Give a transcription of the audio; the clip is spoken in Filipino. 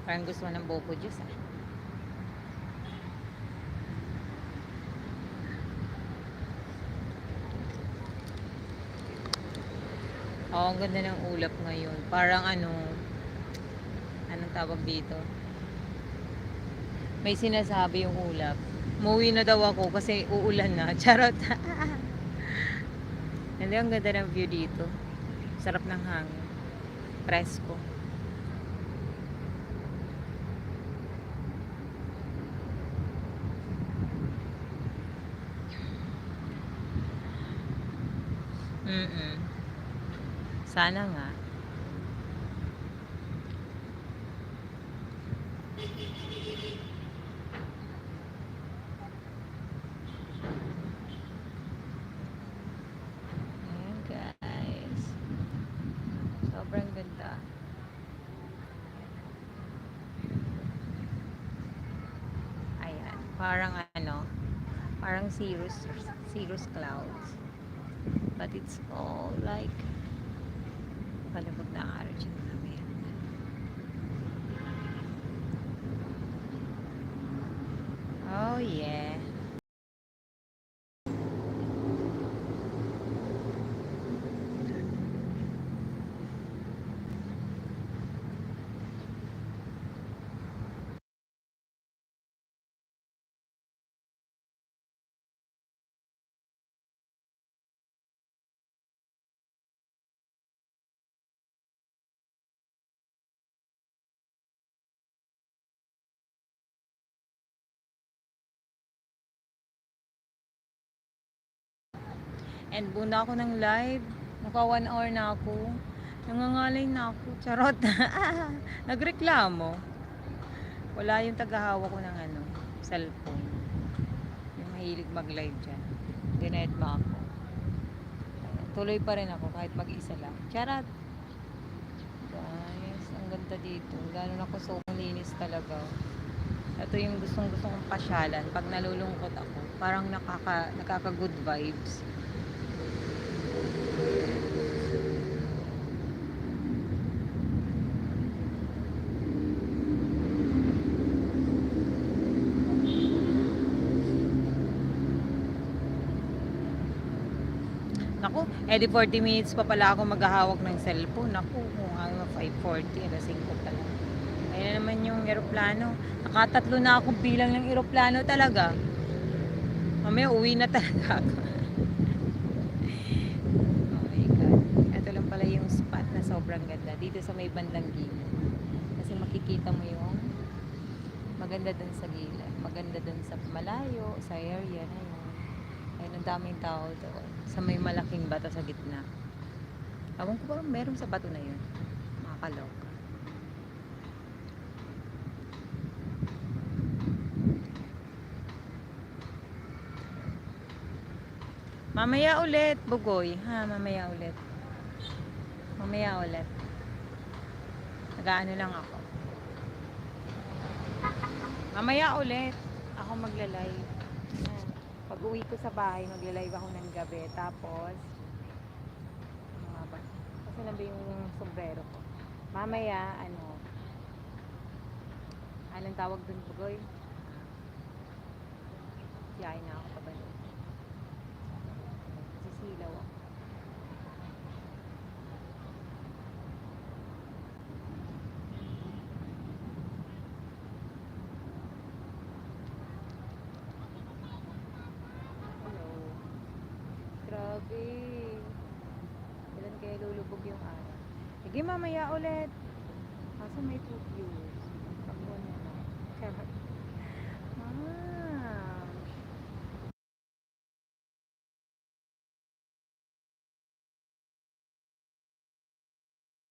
Parang gusto mo ng buko juice ah. Oo, ang ganda ng ulap ngayon. Parang anong tawag dito? May sinasabi yung ulap. Umuwi na daw ako kasi uulan na. Charot. Hindi, ang ganda ng view dito. Sarap ng hangin. Presko. Mm. Sana nga. Ayan guys. Sobrang ganda. Ayan. Parang cirrus clouds. But it's all like palibot na araw dyan namin. Oh yeah. And buna ako ng live. Naka 1 hour na ako. Nangangalay na ako. Charot. Nagreklamo. Wala yung tagahawak ko ng cellphone. Yung mahilig mag-live dyan. Dinet ba ako? Tuloy pa rin ako kahit mag-isa lang. Charot. Guys, ang ganda dito. Lalo na ko so linis talaga. Ito yung gustong kong pasyalan. Pag nalulungkot ako, parang nakaka good vibes. Naku, edi 40 minutes pa pala ako maghahawak ng cellphone. Naku, kung ano 5:40, alas 5 pa lang. Ayun na naman yung eroplano. Nakatatlo na akong bilang ng eroplano talaga. Mamaya uwi na talaga ako. Oh my God. Ito lang pala yung spot na sobrang ganda. Dito sa may bandang gilid. Kasi makikita mo yung maganda dun sa gilid. Maganda dun sa malayo, sa area na yun. Ayun, ang daming tao doon. Sa may malaking bato sa gitna. Ewan ko ba meron sa bato na yun. Makakaloka. Mamaya ulit, Bugoy. Ha, mamaya ulit. Mamaya ulit. Nagaano lang ako. Mamaya ulit. Ako magla-live. Pag uwi ko sa bahay, magla-live ako ng gabi. Tapos, kasi nandun yung sombrero ko. Mamaya, anong tawag dun, Bugoy? Siyain na ako pabalik. Sisilaw ako. Hello. Grabe. Kailan kaya lulubog yung araw? Sige, mamaya ulit. Kaso may 2 views. Pagbuwan na lang. Charot.